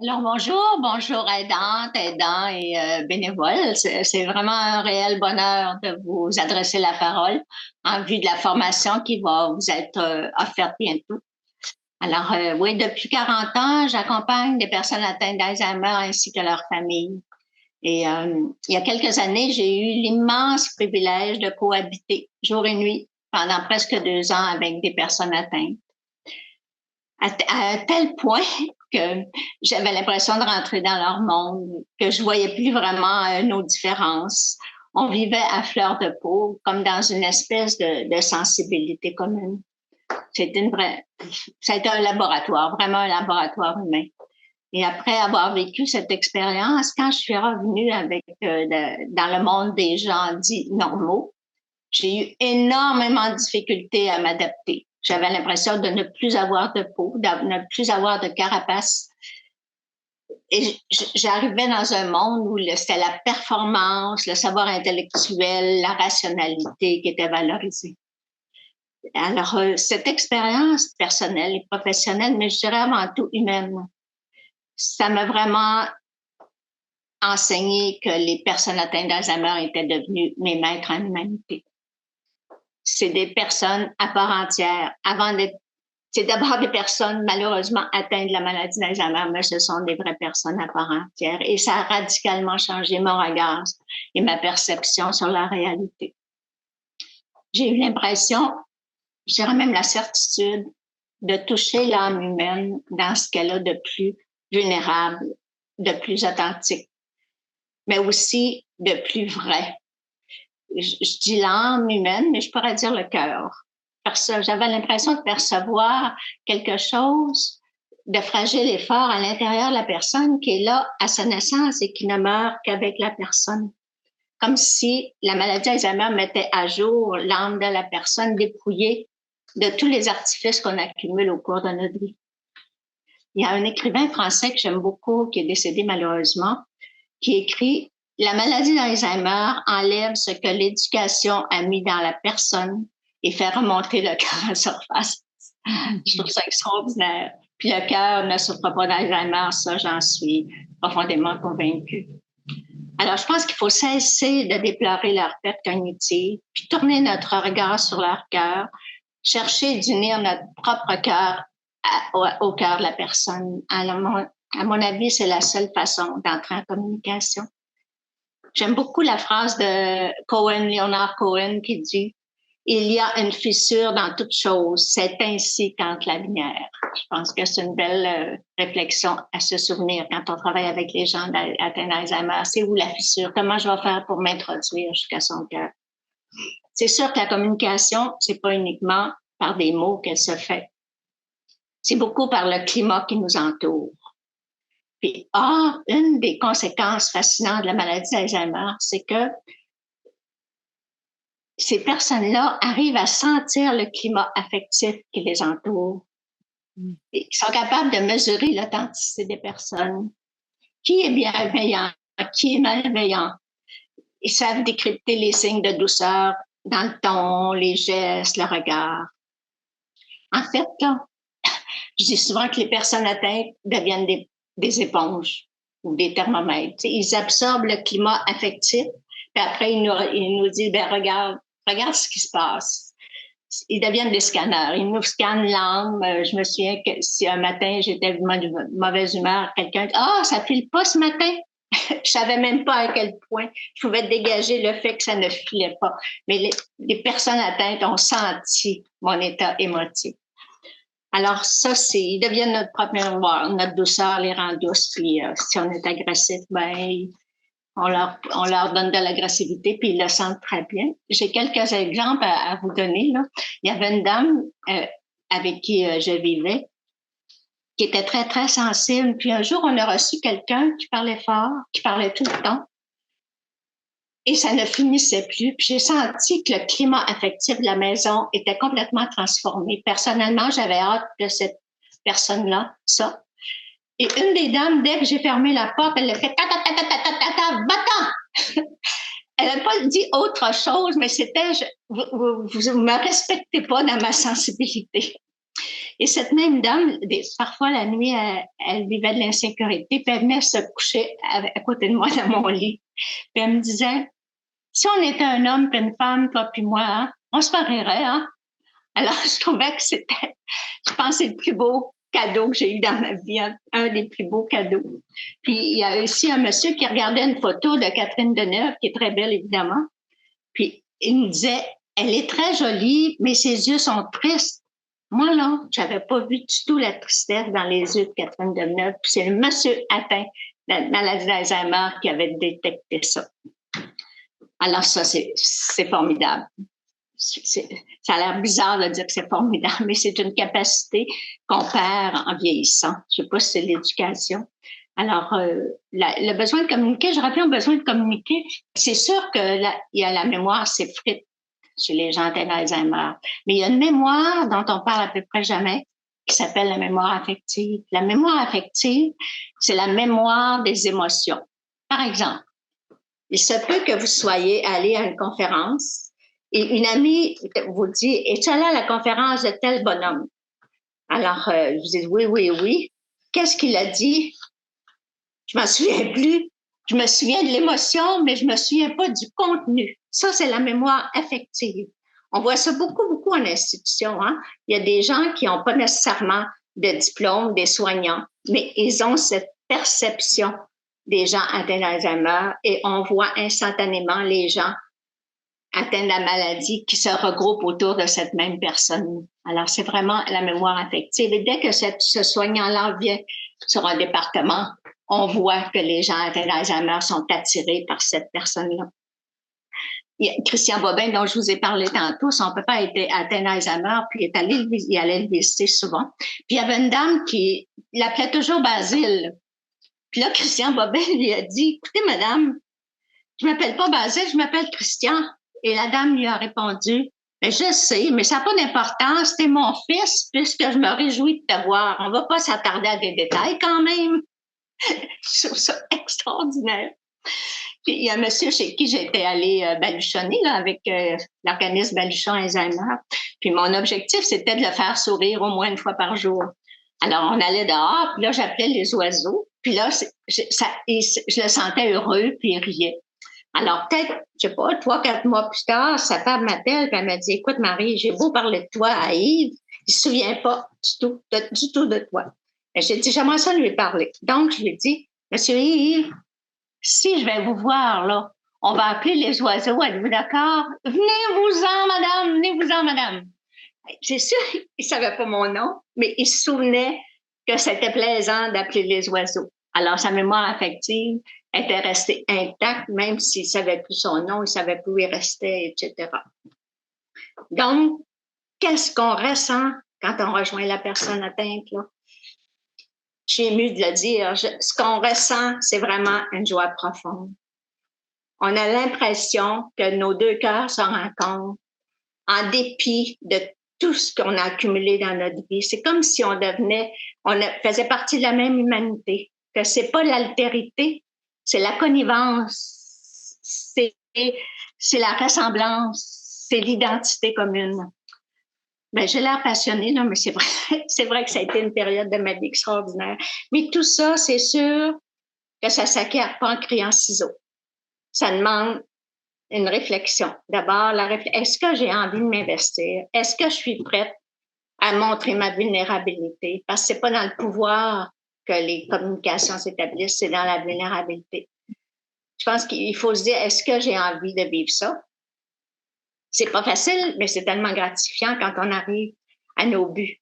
Alors bonjour aidantes, aidants et bénévoles. C'est vraiment un réel bonheur de vous adresser la parole en vue de la formation qui va vous être offerte bientôt. Alors oui, depuis 40 ans, j'accompagne des personnes atteintes d'Alzheimer ainsi que leurs familles. Et il y a quelques années, j'ai eu l'immense privilège de cohabiter jour et nuit pendant presque 2 ans avec des personnes atteintes à un tel point que j'avais l'impression de rentrer dans leur monde, que je voyais plus vraiment nos différences. On vivait à fleur de peau, comme dans une espèce de sensibilité commune. C'était une vraie, ça a été un laboratoire, vraiment un laboratoire humain. Et après avoir vécu cette expérience, quand je suis revenue dans le monde des gens dits normaux, j'ai eu énormément de difficultés à m'adapter. J'avais l'impression de ne plus avoir de peau, de ne plus avoir de carapace. Et j'arrivais dans un monde où c'était la performance, le savoir intellectuel, la rationalité qui était valorisée. Alors, cette expérience personnelle et professionnelle, mais je dirais avant tout humaine, ça m'a vraiment enseigné que les personnes atteintes d'Alzheimer étaient devenues mes maîtres en humanité. C'est des personnes à part entière. C'est d'abord des personnes malheureusement atteintes de la maladie d'Alzheimer, mais ce sont des vraies personnes à part entière. Et ça a radicalement changé mon regard et ma perception sur la réalité. J'ai eu l'impression, je dirais même la certitude, de toucher l'âme humaine dans ce qu'elle a de plus vulnérable, de plus authentique, mais aussi de plus vrai. Je dis l'âme humaine, mais je pourrais dire le cœur. Parce que j'avais l'impression de percevoir quelque chose de fragile et fort à l'intérieur de la personne qui est là à sa naissance et qui ne meurt qu'avec la personne. Comme si la maladie d'Alzheimer mettait à jour l'âme de la personne dépouillée de tous les artifices qu'on accumule au cours de notre vie. Il y a un écrivain français que j'aime beaucoup, qui est décédé malheureusement, qui écrit la maladie d'Alzheimer enlève ce que l'éducation a mis dans la personne et fait remonter le cœur à surface. Je trouve ça extraordinaire. Puis le cœur ne souffre pas d'Alzheimer, ça, j'en suis profondément convaincue. Alors, je pense qu'il faut cesser de déplorer leur perte cognitive, puis tourner notre regard sur leur cœur, chercher d'unir notre propre cœur au cœur de la personne. À mon avis, c'est la seule façon d'entrer en communication. J'aime beaucoup la phrase de Leonard Cohen, qui dit il y a une fissure dans toute chose, c'est ainsi qu'entre la lumière. Je pense que c'est une belle réflexion à se souvenir quand on travaille avec les gens atteints d'Alzheimer. C'est où la fissure? Comment je vais faire pour m'introduire jusqu'à son cœur? C'est sûr que la communication, c'est pas uniquement par des mots qu'elle se fait. C'est beaucoup par le climat qui nous entoure. Puis, une des conséquences fascinantes de la maladie d'Alzheimer, c'est que ces personnes-là arrivent à sentir le climat affectif qui les entoure. Ils sont capables de mesurer l'authenticité des personnes. Qui est bienveillant? Qui est malveillant? Ils savent décrypter les signes de douceur dans le ton, les gestes, le regard. En fait, là, je dis souvent que les personnes atteintes deviennent des éponges ou des thermomètres. Ils absorbent le climat affectif, puis après, ils nous disent, ben regarde ce qui se passe. Ils deviennent des scanners. Ils nous scannent l'âme. Je me souviens que si un matin, j'étais de mauvaise humeur, quelqu'un dit, ça file pas ce matin. Je savais même pas à quel point je pouvais dégager le fait que ça ne filait pas. Mais les personnes atteintes ont senti mon état émotif. Alors ça, ils deviennent notre propre miroir. Notre douceur les rend douces. Puis si on est agressif, ben on leur donne de l'agressivité, puis ils le sentent très bien. J'ai quelques exemples à vous donner. Là. Il y avait une dame avec qui je vivais qui était très, très sensible. Puis un jour, on a reçu quelqu'un qui parlait fort, qui parlait tout le temps. Et ça ne finissait plus. Puis j'ai senti que le climat affectif de la maison était complètement transformé. Personnellement, j'avais hâte que cette personne-là, ça. Et une des dames, dès que j'ai fermé la porte, elle a fait va-t'en! Elle n'a pas dit autre chose, mais c'était vous me respectez pas dans ma sensibilité. Et cette même dame, parfois la nuit, elle vivait de l'insécurité, puis elle venait se coucher à côté de moi dans mon lit. Puis elle me disait, si on était un homme puis une femme, toi puis moi, hein, on se marierait, hein? Alors, je trouvais que c'était, je pense, c'est le plus beau cadeau que j'ai eu dans ma vie, un des plus beaux cadeaux. Puis, il y a aussi un monsieur qui regardait une photo de Catherine Deneuve, qui est très belle, évidemment. Puis, il me disait, elle est très jolie, mais ses yeux sont tristes. Moi, là, j'avais pas vu du tout la tristesse dans les yeux de Catherine Deneuve. Puis, c'est le monsieur atteint de la maladie d'Alzheimer qui avait détecté ça. Alors, ça, c'est formidable. Ça a l'air bizarre de dire que c'est formidable, mais c'est une capacité qu'on perd en vieillissant. Je sais pas si c'est l'éducation. Alors, le besoin de communiquer, je rappelle, le besoin de communiquer, c'est sûr que il y a la mémoire s'effrite chez les gens atteints d'Alzheimer, mais il y a une mémoire dont on parle à peu près jamais, qui s'appelle la mémoire affective. La mémoire affective, c'est la mémoire des émotions. Par exemple, il se peut que vous soyez allé à une conférence et une amie vous dit, es-tu allé à la conférence de tel bonhomme? Alors, vous dites, oui, oui, oui. Qu'est-ce qu'il a dit? Je m'en souviens plus. Je me souviens de l'émotion, mais je me souviens pas du contenu. Ça, c'est la mémoire affective. On voit ça beaucoup, beaucoup en institution. Hein? Il y a des gens qui n'ont pas nécessairement de diplôme, des soignants, mais ils ont cette perception des gens atteints d'Alzheimer et on voit instantanément les gens atteints de la maladie qui se regroupent autour de cette même personne. Alors, c'est vraiment la mémoire affective. Et dès que ce soignant-là vient sur un département, on voit que les gens atteints d'Alzheimer sont attirés par cette personne-là. Christian Bobin, dont je vous ai parlé tantôt, son papa était atteint d'Alzheimer, puis il allait le visiter souvent. Puis il y avait une dame qui l'appelait toujours Basile. Puis là, Christian Bobin lui a dit, écoutez, madame, je m'appelle pas Basile, je m'appelle Christian. Et la dame lui a répondu, ben, je sais, mais ça n'a pas d'importance, t'es mon fils, puisque je me réjouis de te voir. On ne va pas s'attarder à des détails quand même. Je trouve ça extraordinaire. Puis, il y a un monsieur chez qui j'étais allée baluchonner là, avec l'organisme Baluchon Alzheimer. Puis mon objectif, c'était de le faire sourire au moins une fois par jour. Alors, on allait dehors, puis là, j'appelais les oiseaux. Puis là, je le sentais heureux, puis il riait. Alors, peut-être, je sais pas, 3-4 mois plus tard, sa femme m'appelle, puis elle m'a dit, écoute, Marie, j'ai beau parler de toi à Yves, il se souvient pas du tout de toi. Et j'ai dit, j'aimerais ça lui parler. Donc, je lui ai dit, Monsieur Yves, si je vais vous voir, là, on va appeler les oiseaux, êtes-vous d'accord? Venez-vous-en, madame, venez-vous-en, madame. C'est sûr, il savait pas mon nom, mais il se souvenait que c'était plaisant d'appeler les oiseaux. Alors, sa mémoire affective était restée intacte, même s'il savait plus son nom, il savait plus où il restait, etc. Donc, qu'est-ce qu'on ressent quand on rejoint la personne atteinte, là? Je suis émue de le dire. Ce qu'on ressent, c'est vraiment une joie profonde. On a l'impression que nos deux cœurs se rencontrent en dépit de tout ce qu'on a accumulé dans notre vie. C'est comme si on faisait partie de la même humanité. Que c'est pas l'altérité, c'est la connivence, c'est la ressemblance, c'est l'identité commune. Ben, j'ai l'air passionnée, là, mais c'est vrai que ça a été une période de ma vie extraordinaire. Mais tout ça, c'est sûr que ça s'acquiert pas en criant ciseaux. Ça demande une réflexion. D'abord, est-ce que j'ai envie de m'investir? Est-ce que je suis prête à montrer ma vulnérabilité? Parce que c'est pas dans le pouvoir que les communications s'établissent, c'est dans la vulnérabilité. Je pense qu'il faut se dire, est-ce que j'ai envie de vivre ça? C'est pas facile, mais c'est tellement gratifiant quand on arrive à nos buts.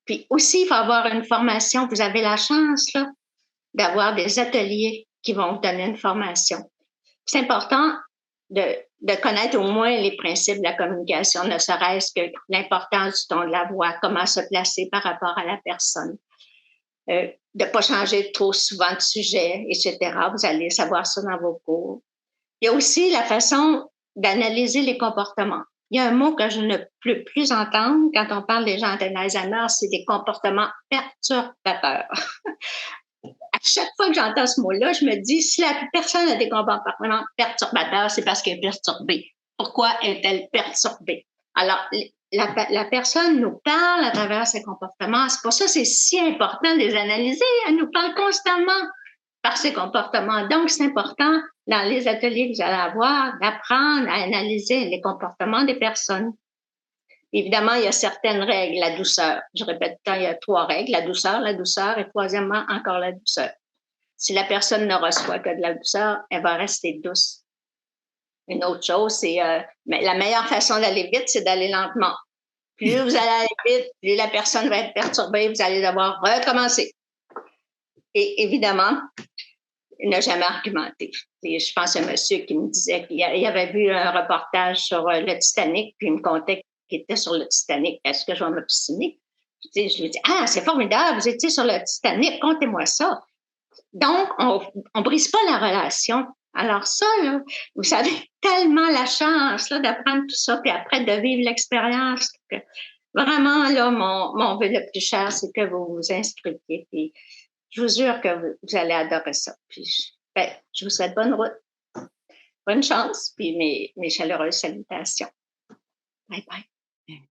Puis aussi, il faut avoir une formation. Vous avez la chance, là, d'avoir des ateliers qui vont vous donner une formation. C'est important de connaître au moins les principes de la communication, ne serait-ce que l'importance du ton de la voix, comment se placer par rapport à la personne, de ne pas changer trop souvent de sujet, etc. Vous allez savoir ça dans vos cours. Il y a aussi la façon d'analyser les comportements. Il y a un mot que je ne peux plus entendre quand on parle des gens atteints d'Alzheimer, c'est des comportements perturbateurs. À chaque fois que j'entends ce mot-là, je me dis, si la personne a des comportements perturbateurs, c'est parce qu'elle est perturbée. Pourquoi est-elle perturbée? Alors, la personne nous parle à travers ses comportements. C'est pour ça que c'est si important de les analyser. Elle nous parle constamment par ses comportements. Donc, c'est important, dans les ateliers que vous allez avoir, d'apprendre à analyser les comportements des personnes. Évidemment, il y a certaines règles. La douceur. Je répète, il y a 3 règles. La douceur, et troisièmement, encore la douceur. Si la personne ne reçoit que de la douceur, elle va rester douce. Une autre chose, c'est mais la meilleure façon d'aller vite, c'est d'aller lentement. Plus vous allez aller vite, plus la personne va être perturbée, vous allez devoir recommencer. Et évidemment, ne jamais argumenter. Et je pense à un monsieur qui me disait qu'il avait vu un reportage sur le Titanic, puis il me contait qu'il était sur le Titanic. Est-ce que je vais m'obstiner? Je lui dis, ah, c'est formidable, vous étiez sur le Titanic, contez-moi ça. Donc, on ne brise pas la relation. Alors ça, là, vous avez tellement la chance là, d'apprendre tout ça, puis après de vivre l'expérience. Vraiment, là, mon vœu le plus cher, c'est que vous vous inscriviez. Puis je vous jure que vous allez adorer ça. Puis je vous souhaite bonne route, bonne chance, puis mes chaleureuses salutations. Bye bye.